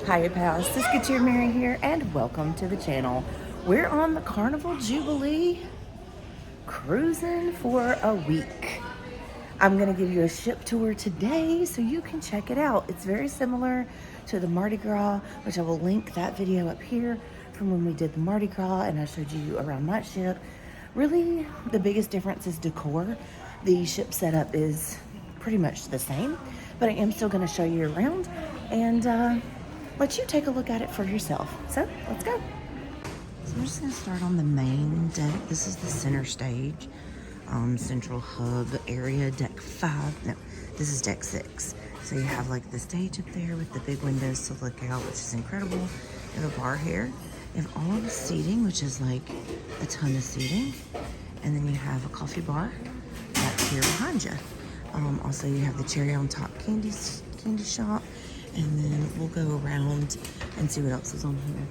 Hiya pals, Siskatir Mary here and welcome to the channel. We're on the Carnival Jubilee, cruising for a week. I'm gonna give you a ship tour today so you can check it out. It's very similar to the Mardi Gras, which I will link that video up here from when we did the Mardi Gras and I showed you around that ship. Really, the biggest difference is decor. The ship setup is pretty much the same, but I am still gonna show you around and let you take a look at it for yourself. So let's go. So we're just gonna start on the main deck. This is the center stage, central hub area, deck 5. No, this is deck 6. So you have like the stage up there with the big windows to look out, which is incredible. You have a bar here. You have all of the seating, which is like a ton of seating. And then you have a coffee bar that's here behind you. Also you have the cherry on top candy shop. And then we'll go around and see what else is on here.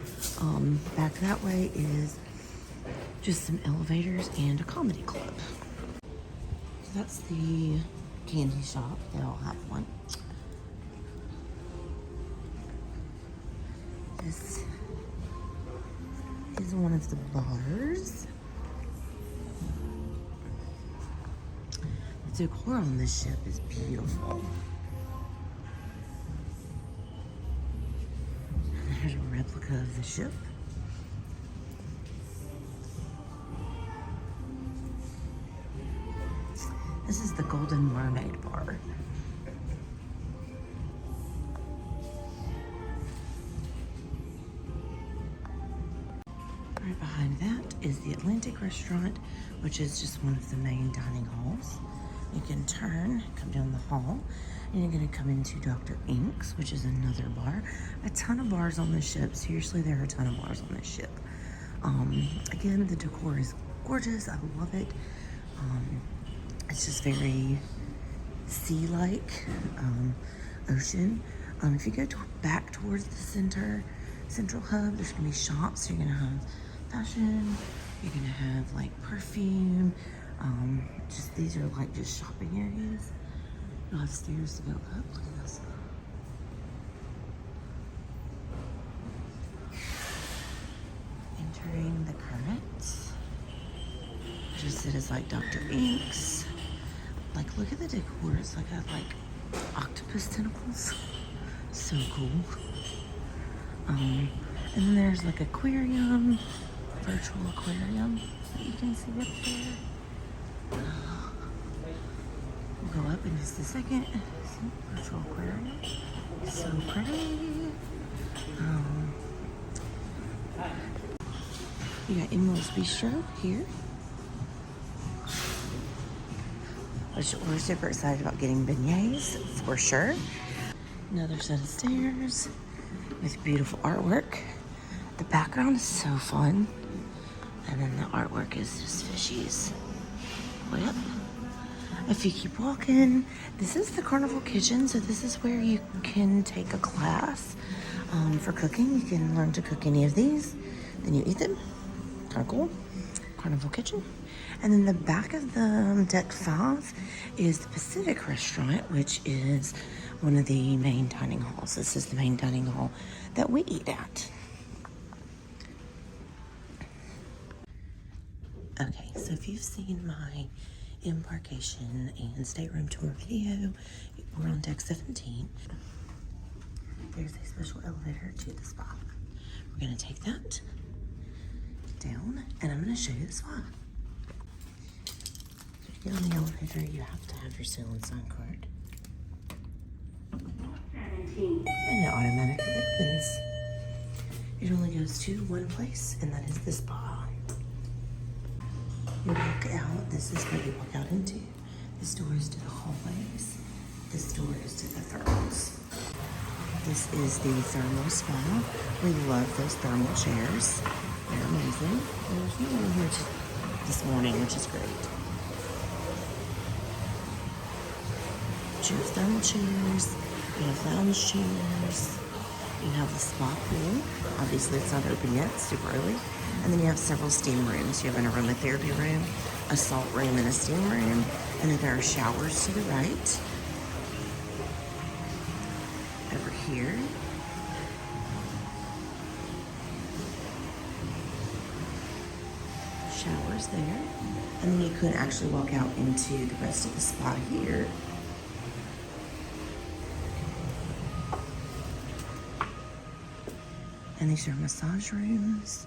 Back that way is just some elevators and a comedy club. So that's the candy shop. They all have one. This is one of the bars. The decor on this ship is beautiful. There's a replica of the ship. This is the Golden Mermaid bar. Right behind that is the Atlantic restaurant, which is just one of the main dining halls. You can turn, come down the hall, and you're gonna come into Dr. Ink's, which is another bar. A ton of bars on this ship. Seriously, there are a ton of bars on this ship. Again, the decor is gorgeous. I love it. It's just very sea-like, ocean. If you go back towards the central hub, there's gonna be shops. So you're gonna have fashion. You're gonna have like perfume. Just these are like just shopping areas. You'll have stairs to go up. Look at this. Entering the current. Just it is like Dr. Ink's. Like look at the decor. It's like got like octopus tentacles. So cool. And then there's like aquarium, virtual aquarium that you can see up there. We'll go up in just a second. See, virtual aquarium. So pretty. You got Emerald's Bistro here. Which we're super excited about getting beignets, for sure. Another set of stairs with beautiful artwork. The background is so fun. And then the artwork is just fishies. Way up. If you keep walking, this is the Carnival Kitchen, so this is where you can take a class for cooking. You can learn to cook any of these, then you eat them. Kind of cool. Carnival Kitchen. And then the back of the deck 5 is the Pacific Restaurant, which is one of the main dining halls. This is the main dining hall that we eat at. Okay, so if you've seen my embarkation and stateroom tour video, we're on deck 17. There's a special elevator to the spa. We're gonna take that down and I'm gonna show you the spa. So to get on the elevator, you have to have your Sail and Sign card. And it automatically opens. It only goes to one place, and that is the spa. You walk out, this is where you walk out into. This door is to the hallways. This door is to the thermals. This is the thermal spa. We love those thermal chairs. They're amazing. There's no one here this morning, which is great. You have thermal chairs, you have lounge chairs, you have the spa pool. Obviously it's not open yet, it's super early. And then you have several steam rooms. You have an aromatherapy room, a salt room, and a steam room. And then there are showers to the right. Over here, showers there. And then you could actually walk out into the rest of the spa here. And these are massage rooms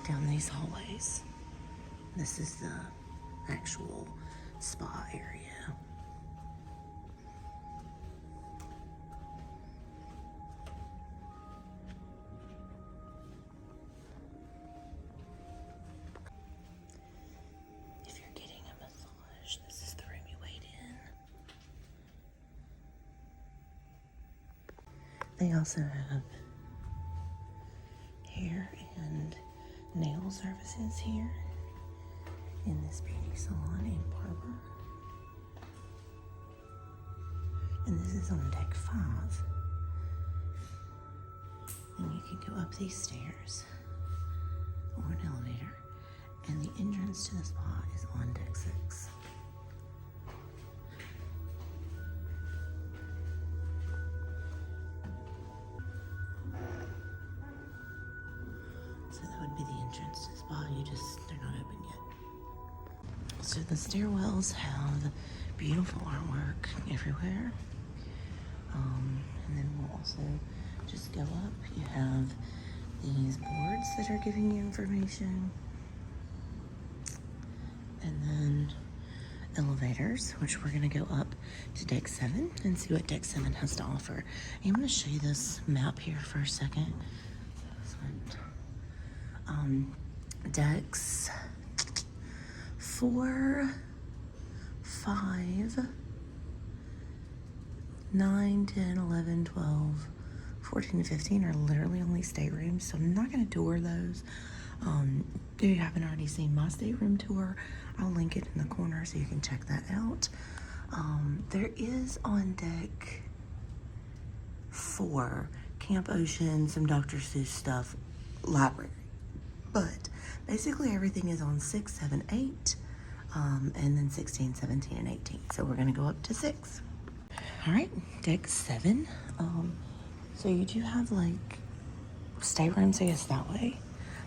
down these hallways. This is the actual spa area. If you're getting a massage, this is the room you wait in. They also have hair and nail services here in this beauty salon in Barber. And this is on deck 5. And you can go up these stairs or an elevator, and the entrance to the spa is on deck 6. So that would be the entrance to the spa. They're not open yet. So the stairwells have beautiful artwork everywhere. And then we'll also just go up. You have these boards that are giving you information. And then elevators, which we're gonna go up to deck 7 and see what deck 7 has to offer. I'm gonna show you this map here for a second. Decks 4, 5, 9, 10, 11, 12, 14, and 15 are literally only staterooms, so I'm not going to tour those. If you haven't already seen my stateroom tour, I'll link it in the corner so you can check that out. There is on deck 4 Camp Ocean, some Dr. Seuss stuff, library. But basically everything is on 6, 7, 8, and then 16, 17, and 18. So we're going to go up to 6. All right, deck 7. So you do have like staterooms, I guess, that way.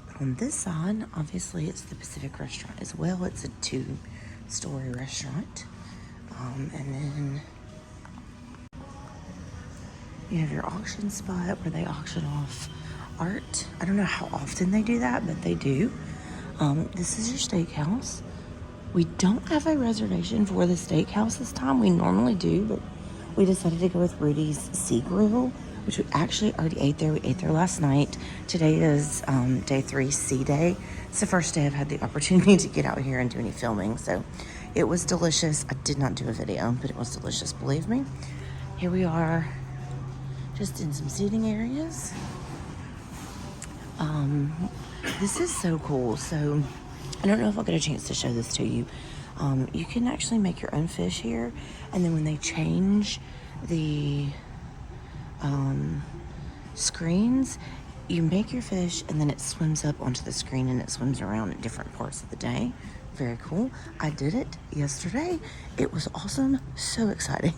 But on this side, obviously, it's the Pacific Restaurant as well. It's a 2-story restaurant. And then you have your auction spot where they auction off art. I don't know how often they do that, but they do. This is your steakhouse. We don't have a reservation for the steakhouse this time. We normally do, but we decided to go with Rudy's Sea Grill, which we actually already ate there. We ate there last night. Today is day 3, sea day. It's the first day I've had the opportunity to get out here and do any filming, so it was delicious. I did not do a video, but it was delicious, believe me. Here we are, just in some seating areas. This is so cool. So I don't know if I'll get a chance to show this to you. You can actually make your own fish here, and then when they change the screens, you make your fish and then it swims up onto the screen and it swims around at different parts of the day. Very cool. I did it yesterday. It was awesome. So exciting.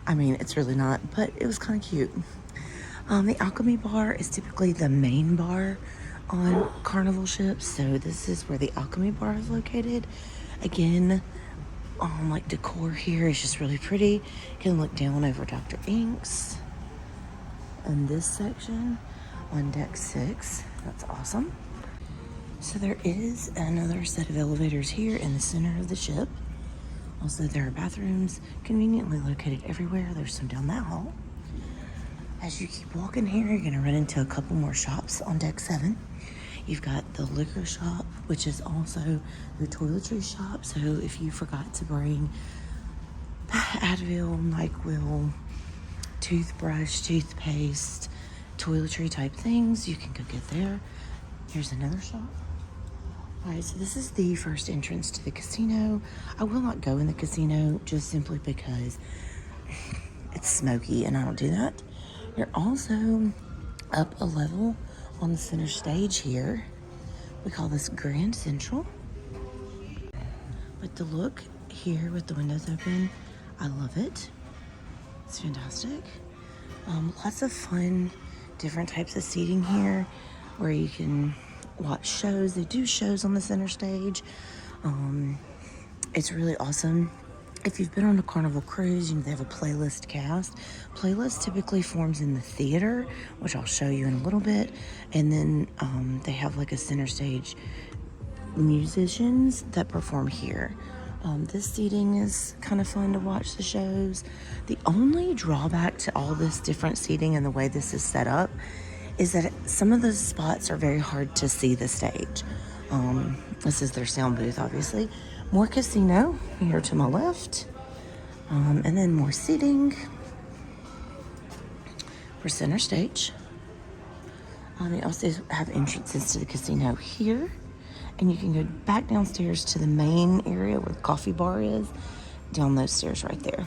I mean, it's really not, but it was kind of cute. The Alchemy Bar is typically the main bar on Carnival ships, so this is where the Alchemy Bar is located. Again, like decor here is just really pretty. You can look down over Dr. Ink's in this section on deck 6. That's awesome. So there is another set of elevators here in the center of the ship. Also, there are bathrooms conveniently located everywhere. There's some down that hall. As you keep walking here, you're gonna run into a couple more shops on deck 7. You've got the liquor shop, which is also the toiletry shop. So if you forgot to bring Advil, NyQuil, toothbrush, toothpaste, toiletry type things, you can go get there. Here's another shop. All right, so this is the first entrance to the casino. I will not go in the casino just simply because it's smoky and I don't do that. You're also up a level on the center stage here. We call this Grand Central. But the look here with the windows open, I love it. It's fantastic. Lots of fun, different types of seating here where you can watch shows. They do shows on the center stage. It's really awesome. If you've been on a Carnival cruise, they have a playlist cast. Playlist typically forms in the theater, which I'll show you in a little bit. And then they have like a center stage musicians that perform here. This seating is kind of fun to watch the shows. The only drawback to all this different seating and the way this is set up is that some of the spots are very hard to see the stage. This is their sound booth, obviously. More casino here to my left. And then more seating for center stage. You also have entrances to the casino here. And you can go back downstairs to the main area where the coffee bar is. Down those stairs right there.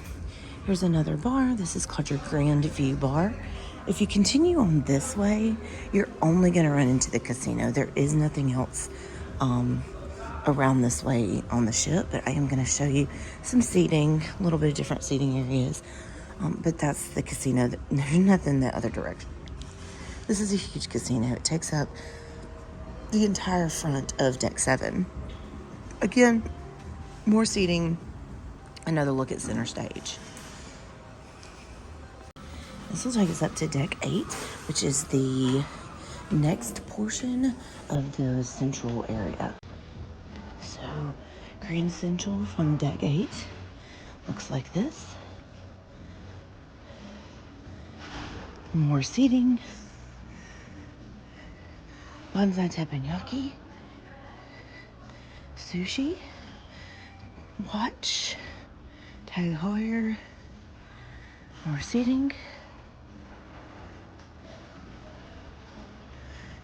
Here's another bar. This is called your Grand View Bar. If you continue on this way, you're only going to run into the casino. There is nothing else around this way on the ship, but I am going to show you some seating, a little bit of different seating areas. But that's the casino. There's nothing the other direction. This is a huge casino. It takes up the entire front of deck 7. Again, more seating. Another look at center stage. This will take us up to deck 8, which is the next portion of the central area. So, Grand Central from deck 8 looks like this. More seating. Bonsai teppanyaki. Sushi. Watch. Tag Heuer. More seating.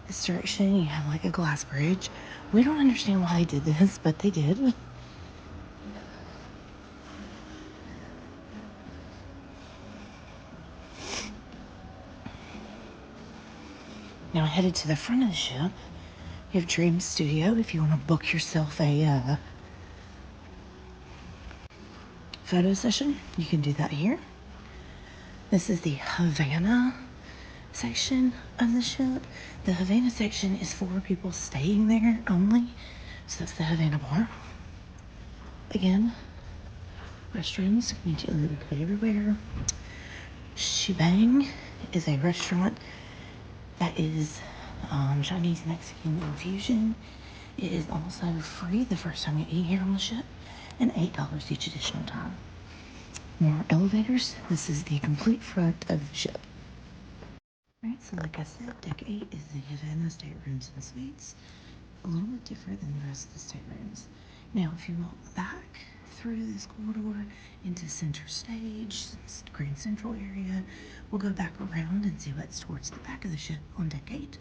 This direction, you have like a glass bridge. We don't understand why they did this, but they did. Now headed to the front of the ship, you have Dream Studio if you want to book yourself a photo session. You can do that here. This is the Havana section of the ship. The Havana section is for people staying there only. So that's the Havana bar. Again, restrooms immediately go everywhere. Shebang is a restaurant that is Chinese Mexican infusion. It is also free the first time you eat here on the ship, and $8 each additional time. More elevators. This is the complete front of the ship. Alright, so like I said, deck 8 is the Havana staterooms and suites. A little bit different than the rest of the staterooms. Now, if you walk back through this corridor into center stage, Grand Central area, we'll go back around and see what's towards the back of the ship on deck 8.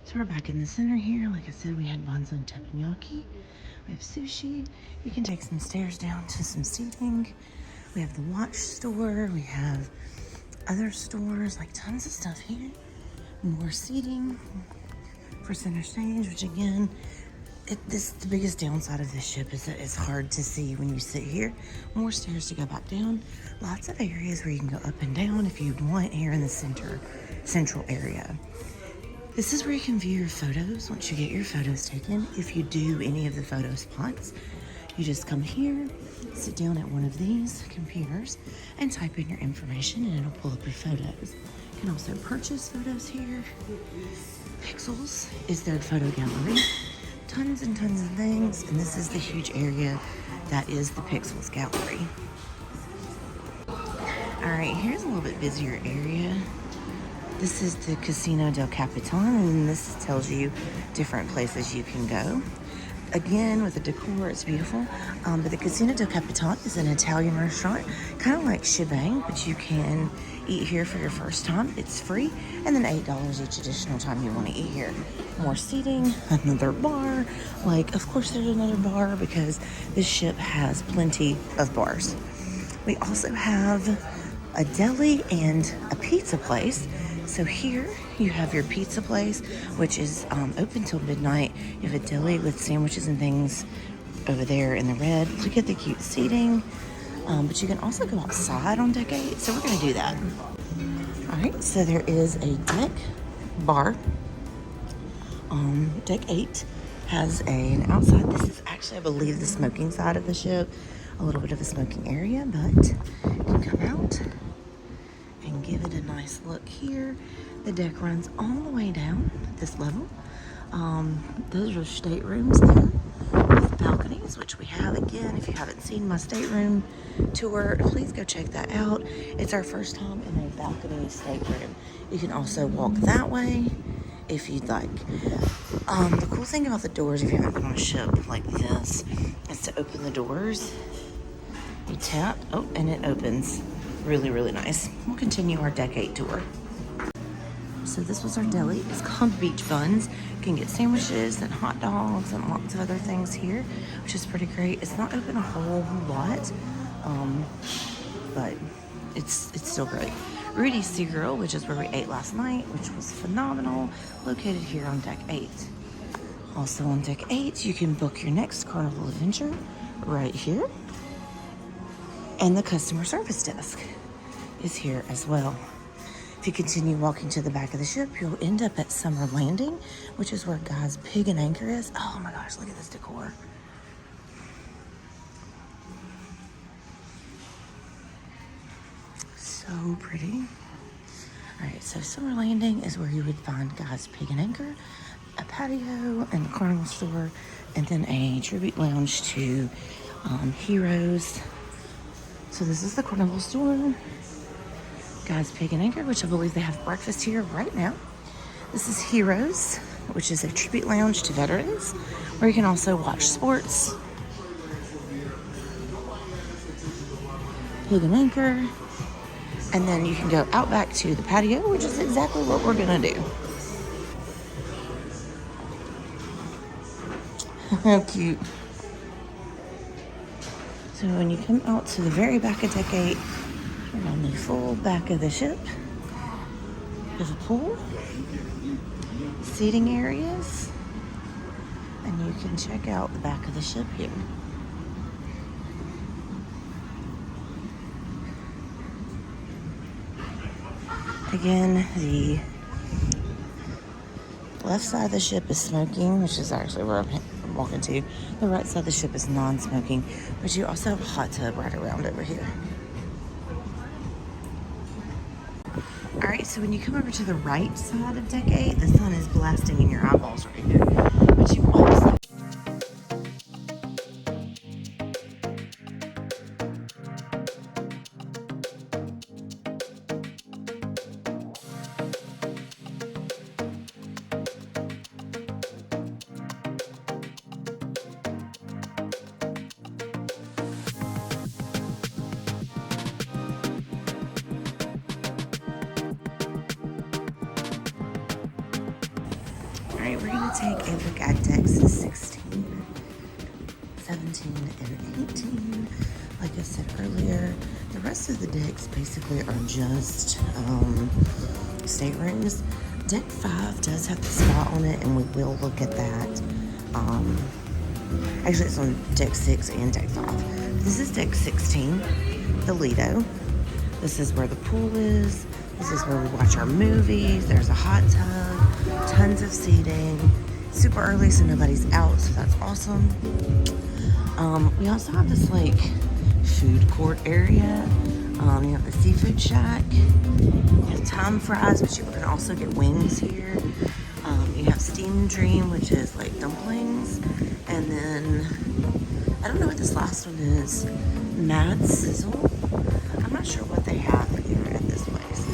So we're back in the center here. Like I said, we had bonsai teppanyaki. We have sushi. You can take some stairs down to some seating. We have the watch store. We have other stores, like tons of stuff here. More seating for center stage, which again, the biggest downside of this ship is that it's hard to see when you sit here. More stairs to go back down. Lots of areas where you can go up and down if you want here in the central area. This is where you can view your photos once you get your photos taken. If you do any of the photo spots, you just come here, sit down at one of these computers, and type in your information, and it'll pull up your photos. You can also purchase photos here. Pixels is their photo gallery. Tons and tons of things, and this is the huge area that is the Pixels gallery. Alright, here's a little bit busier area. This is the Casino del Capitan, and this tells you different places you can go. Again, with the decor, it's beautiful. But the Casino del Capitan is an Italian restaurant, kind of like Shebang, but you can eat here for your first time. It's free, and then $8 each additional time you want to eat here. More seating, another bar. Like, of course there's another bar because this ship has plenty of bars. We also have a deli and a pizza place. So here you have your pizza place, which is open till midnight. You have a deli with sandwiches and things over there in the red. Look at the cute seating. But you can also go outside on deck 8, so we're going to do that. All right, so there is a deck bar Deck 8 has an outside. This is actually, I believe, the smoking side of the ship. A little bit of a smoking area, but you can come out and give it a nice look here. The deck runs all the way down at this level. Those are staterooms there with balconies, which we have. Again, if you haven't seen my stateroom tour, please go check that out. It's our first time in a balcony stateroom. You can also walk that way if you'd like. The cool thing about the doors, if you haven't been on a ship like this, is to open the doors. You tap, oh, and it opens. Really, really nice. We'll continue our Deck 8 tour. So this was our deli. It's called Beach Buns. You can get sandwiches and hot dogs and lots of other things here, which is pretty great. It's not open a whole lot, but it's still great. Rudy's Sea Grill, which is where we ate last night, which was phenomenal, located here on Deck 8. Also on Deck 8, you can book your next Carnival adventure right here. And the customer service desk is here as well. If you continue walking to the back of the ship, you'll end up at Summer Landing, which is where Guy's Pig and Anchor is. Oh my gosh, look at this decor. So pretty. All right, so Summer Landing is where you would find Guy's Pig and Anchor, a patio and the Carnival store, and then a tribute lounge to Heroes. So this is the Carnival store, Guy's Pig and Anchor, which I believe they have breakfast here right now. This is Heroes, which is a tribute lounge to veterans, where you can also watch sports. Pig and Anchor. And then you can go out back to the patio, which is exactly what we're gonna do. How cute. So when you come out to the very back of Deck 8, you're on the full back of the ship. There's a pool, seating areas, and you can check out the back of the ship here. Again, the left side of the ship is smoking, which is actually where I'm walking to. The right side of the ship is non-smoking, but you also have a hot tub right around over here. All right, so when you come over to the right side of Deck 8, the sun is blasting in your eyeballs right here. But you also we're going to take a look at decks 16, 17, and 18. Like I said earlier, the rest of the decks basically are just staterooms. Deck 5 does have the spot on it, and we will look at that. Actually, it's on Deck 6 and Deck 5. This is Deck 16, the Lido. This is where the pool is. This is where we watch our movies. There's a hot tub, tons of seating. Super early, so nobody's out, so that's awesome. We also have this like food court area. You have the seafood shack. You have thyme fries, but you can also get wings here. You have Steam Dream, which is like dumplings. And then, I don't know what this last one is. Mad Sizzle. I'm not sure what they have here at this place.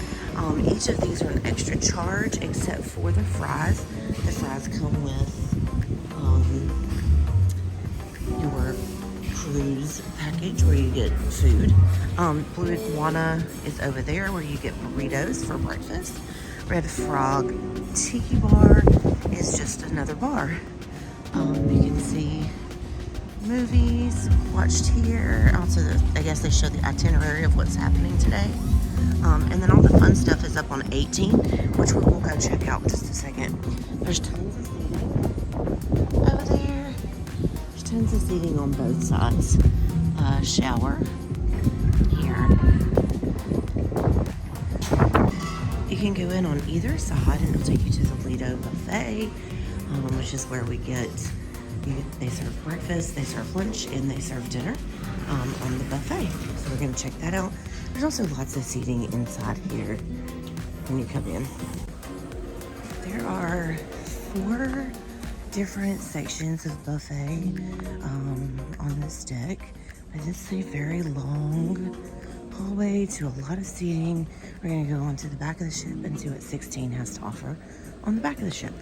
Each of these are an extra charge except for the fries. The fries come with your cruise package where you get food. Blue Iguana is over there where you get burritos for breakfast. Red Frog Tiki Bar is just another bar. You can see movies watched here. Also, I guess they show the itinerary of what's happening today. And then all the fun stuff is up on 18, which we will go check out in just a second. There's tons of seating over there. There's tons of seating on both sides. Shower here. You can go in on either side and it'll take you to the Lido buffet. which is where we get, they serve breakfast, they serve lunch, and they serve dinner on the buffet. So we're gonna check that out. There's also lots of seating inside here when you come in. There are 4 different sections of buffet on this deck. But it's a very long hallway to a lot of seating. We're gonna go onto the back of the ship and see what 16 has to offer on the back of the ship.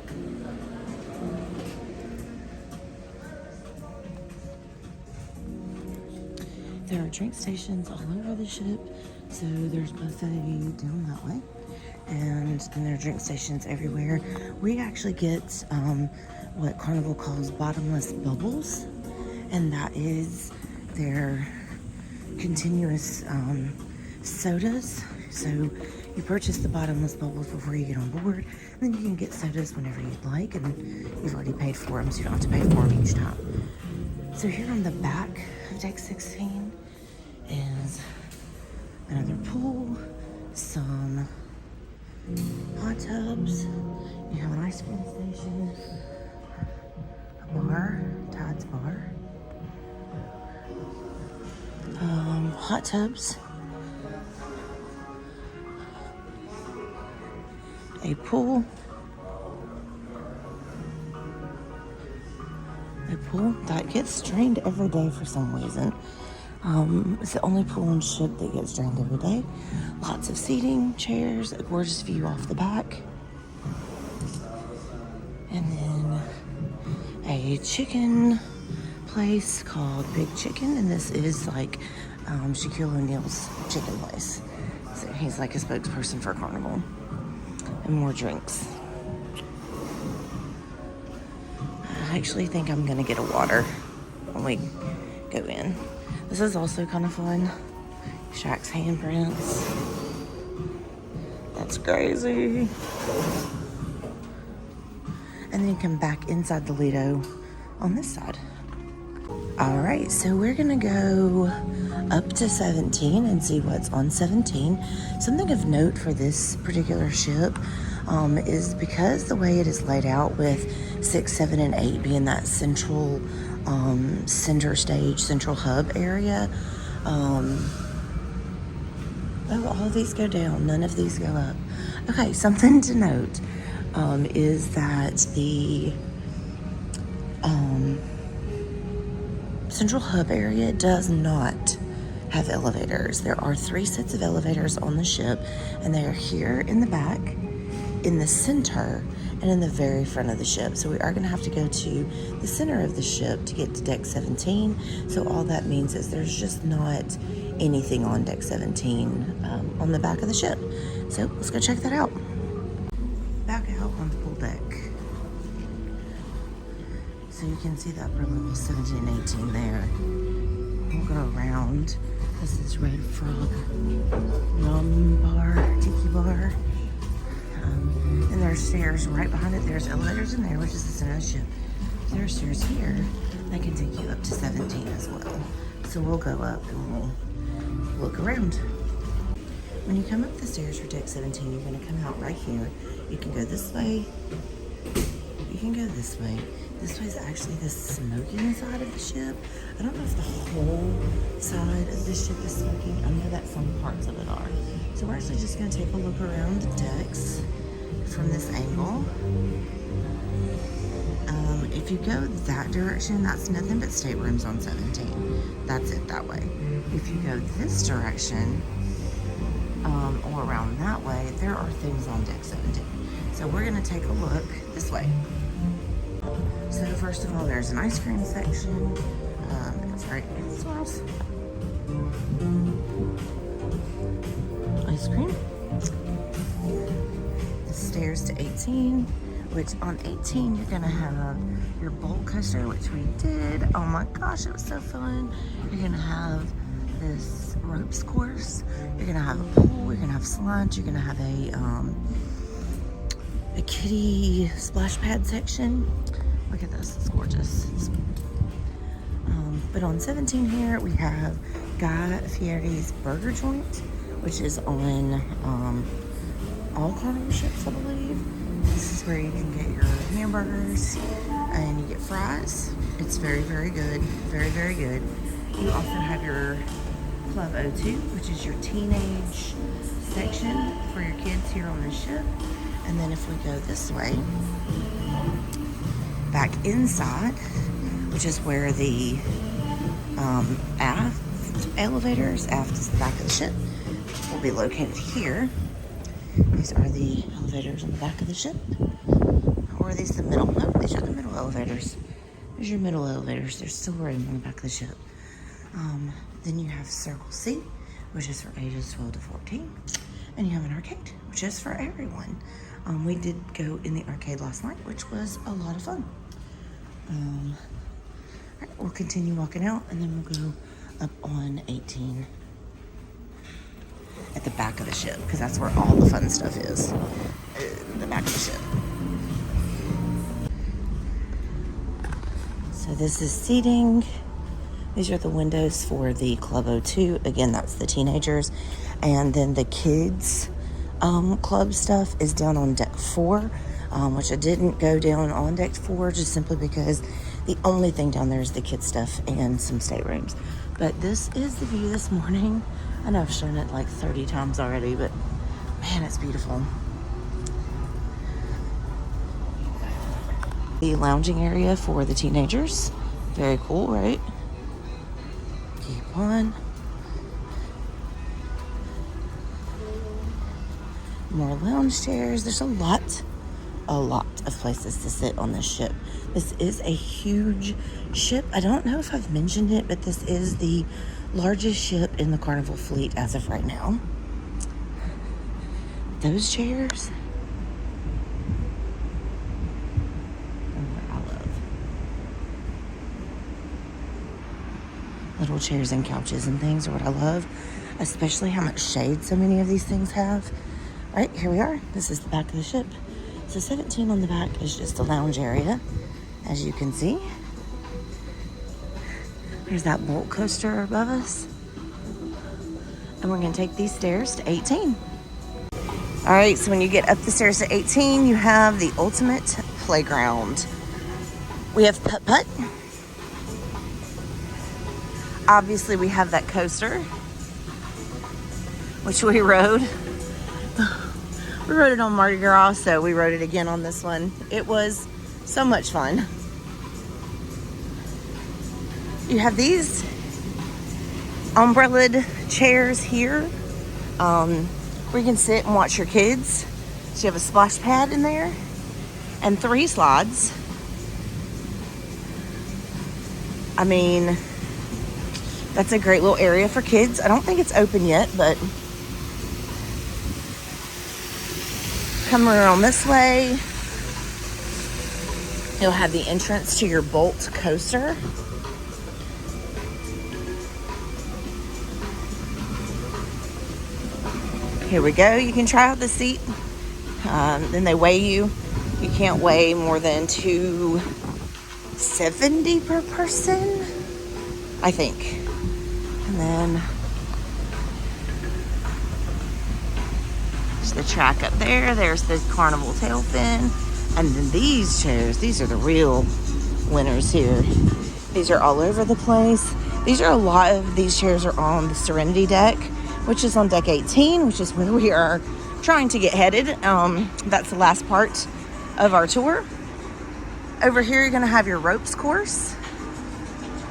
There are drink stations all over the ship, so there's buffet down that way, and then there are drink stations everywhere. We actually get what Carnival calls bottomless bubbles, and that is their continuous sodas. So you purchase the bottomless bubbles before you get on board, and then you can get sodas whenever you'd like, and you've already paid for them, so you don't have to pay for them each time. So here on the back of deck 16 is another pool, some hot tubs, you have an ice cream station, a bar, Tide's bar, hot tubs, a pool, that gets drained every day for some reason. It's the only pool on ship that gets drained every day. Lots of seating, chairs, a gorgeous view off the back. And then a chicken place called Big Chicken, and this is like Shaquille O'Neal's chicken place. So he's like a spokesperson for Carnival. And more drinks. I actually think I'm gonna get a water when we go in. This is also kind of fun. Shaq's handprints. That's crazy. And then you come back inside the Lido on this side. All right, so we're gonna go up to 17 and see what's on 17. Something of note for this particular ship is because the way it is laid out with 6, 7, and 8 being that central center stage, central hub area. Oh, all of these go down, none of these go up. Okay, something to note is that the central hub area does not have elevators. There are 3 sets of elevators on the ship, and they are here in the back, in the center, and in the very front of the ship. So we are going to have to go to the center of the ship to get to deck 17. So all that means is there's just not anything on deck 17 on the back of the ship. So let's go check that out. Back out on the pool deck. So you can see that for level 17 and 18 there. We'll go around. This is Red Frog Rum Bar, Tiki Bar. And there's stairs right behind it. There's elevators in there, which is the center of the ship. There are stairs here that can take you up to 17 as well. So we'll go up and we'll look around. When you come up the stairs for deck 17, you're going to come out right here. You can go this way. You can go this way. This way is actually the smoking side of the ship. I don't know if the whole side of the ship is smoking. I know that some parts of it are. So we're actually just going to take a look around the decks from this angle. If you go that direction, that's nothing but staterooms on 17. That's it that way. If you go this direction, or around that way, there are things on deck 17. So we're going to take a look this way. So first of all, there's an ice cream section. It's right here as well. Ice cream. The stairs to 18, which on 18 you're gonna have your bolt coaster, which we did. Oh my gosh, it was so fun. You're gonna have this ropes course. You're gonna have a pool. You're gonna have slides. You're gonna have a kiddie splash pad section. Look at this, it's gorgeous. But on 17 here, we have Guy Fieri's Burger Joint, which is on all Carnival ships, I believe. This is where you can get your hamburgers and you get fries. It's very, very good. Very, very good. You also have your Club O2, which is your teenage section for your kids here on the ship. And then if we go this way, back inside, which is where the aft elevators, aft is the back of the ship, will be located here. These are the elevators on the back of the ship. Or are these the middle? No, these are the middle elevators. There's your middle elevators. There's still room on the back of the ship. Then you have Circle C, which is for ages 12 to 14. And you have an arcade, which is for everyone. We did go in the arcade last night, which was a lot of fun. All right, we'll continue walking out, and then we'll go up on 18 at the back of the ship, because that's where all the fun stuff is, the back of the ship. So this is seating. These are the windows for the Club O2. Again, that's the teenagers. And then the kids club stuff is down on deck 4, which I didn't go down on deck 4 just simply because the only thing down there is the kids stuff and some staterooms. But this is the view this morning. I know I've shown it like 30 times already, but man, it's beautiful. The lounging area for the teenagers. Very cool, right? Keep on. More lounge chairs. There's a lot of places to sit on this ship. This is a huge ship. I don't know if I've mentioned it, but this is the largest ship in the Carnival fleet as of right now. Those chairs are what I love. Little chairs and couches and things are what I love, especially how much shade so many of these things have. All right, here we are. This is the back of the ship. So 17 on the back is just a lounge area, as you can see. There's that bolt coaster above us. And we're gonna take these stairs to 18. All right, so when you get up the stairs to 18, you have the ultimate playground. We have putt-putt. Obviously, we have that coaster, which we rode. We rode it on Mardi Gras, so we rode it again on this one. It was so much fun. You have these umbrella chairs here where you can sit and watch your kids. So you have a splash pad in there and 3 slides. I mean, that's a great little area for kids. I don't think it's open yet, but come around this way. You'll have the entrance to your Bolt coaster. Here we go. You can try out the seat. Then they weigh you. You can't weigh more than 270 per person, I think. And then there's the track up there. There's the Carnival tail fin. And then these chairs, these are the real winners here. These are all over the place. These are a lot of these chairs are on the Serenity deck, which is on deck 18, which is where we are trying to get headed. That's the last part of our tour. Over here, you're gonna have your ropes course,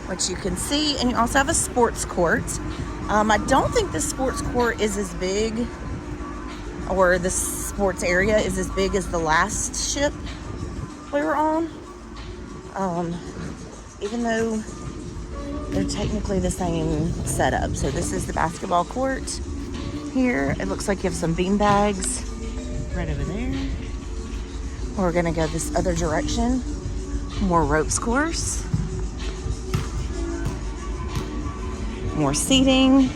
which you can see, and you also have a sports court. I don't think the sports court is as big, or the sports area is as big as the last ship we were on. Even though they're technically the same setup. So this is the basketball court here. It looks like you have some bean bags right over there. We're gonna go this other direction. More ropes course. More seating.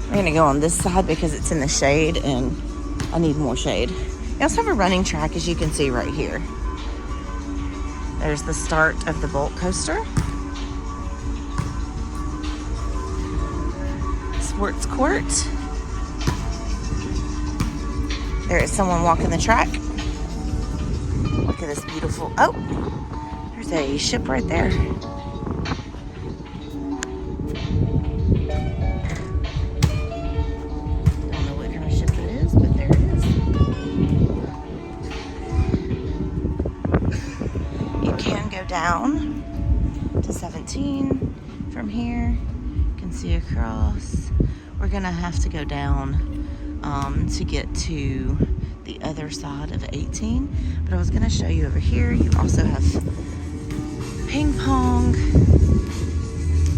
We're gonna go on this side because it's in the shade and I need more shade. You also have a running track, as you can see right here. There's the start of the Bolt coaster. It's sports court. There is someone walking the track. Look at this beautiful, oh, there's a ship right there. Don't know what kind of ship it is, but there it is. You can go down to 17 from here. You can see across. We're gonna have to go down to get to the other side of 18, but I was gonna show you over here. You also have ping pong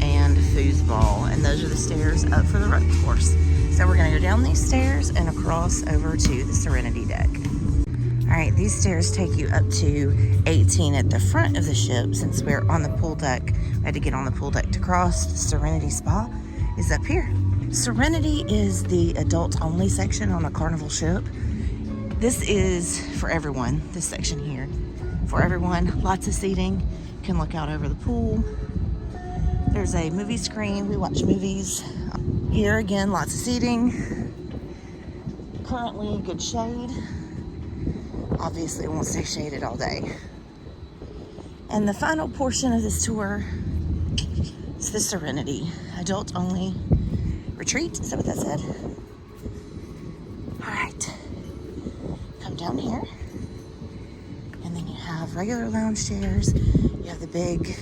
and foosball, and those are the stairs up for the rope course. So we're gonna go down these stairs and across over to the Serenity deck. All right, these stairs take you up to 18 at the front of the ship. Since we're on the pool deck, I had to get on the pool deck to cross. The Serenity Spa is up here. Serenity is the adult-only section on a Carnival ship. This is for everyone, this section here. For everyone, lots of seating. You can look out over the pool. There's a movie screen. We watch movies. Here again, lots of seating. Currently good shade. Obviously it won't stay shaded all day. And the final portion of this tour is the Serenity adult-only retreat. Is that what that said? All right, come down here, and then you have regular lounge chairs. You have the big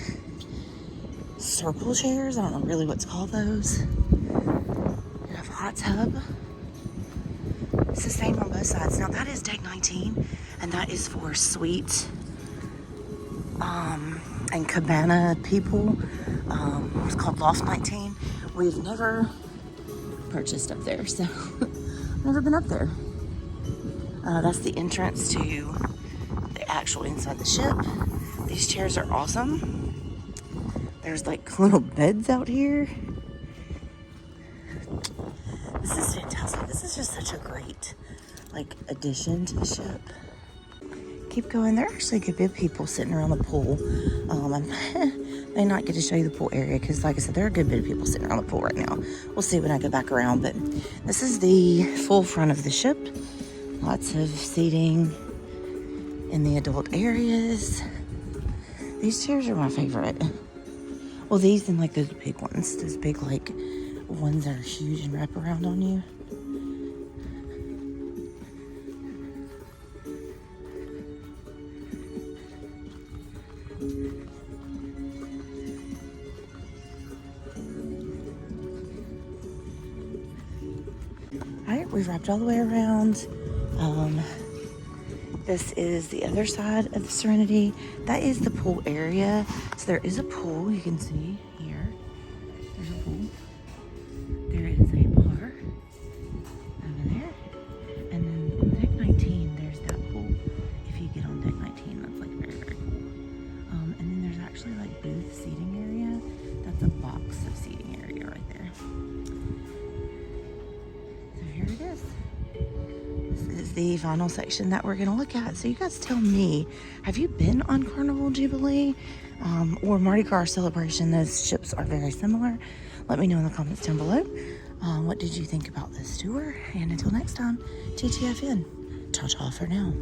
circle chairs. I don't know really what's called those. You have a hot tub. It's the same on both sides. Now that is deck 19, and that is for suite and cabana people. It's called Loft 19. We've never purchased up there, so never been up there. That's the entrance to the actual inside the ship. These chairs are awesome. There's like little beds out here. This is fantastic. This is just such a great like addition to the ship. Keep going. There are actually could be people sitting around the pool. I may not get to show you the pool area because, like I said, there are a good bit of people sitting around the pool right now. We'll see when I go back around, but this is the full front of the ship. Lots of seating in the adult areas. These chairs are my favorite. Well, these and like those big ones. Those big like ones that are huge and wrap around on you. Alright, we've wrapped all the way around. This is the other side of the Serenity. That is the pool area. So there is a pool, you can see here. There's a pool. There is a bar over there. And then on deck 19, there's that pool. If you get on deck 19, that's like very, very cool. And then there's actually like booth seating area. That's a box of seating area right there. So here it is. This is the final section that we're going to look at. So you guys tell me, have you been on Carnival Jubilee or Mardi Gras Celebration? Those ships are very similar. Let me know in the comments down below. What did you think about this tour? And until next time, TTFN. Ta-ta for now.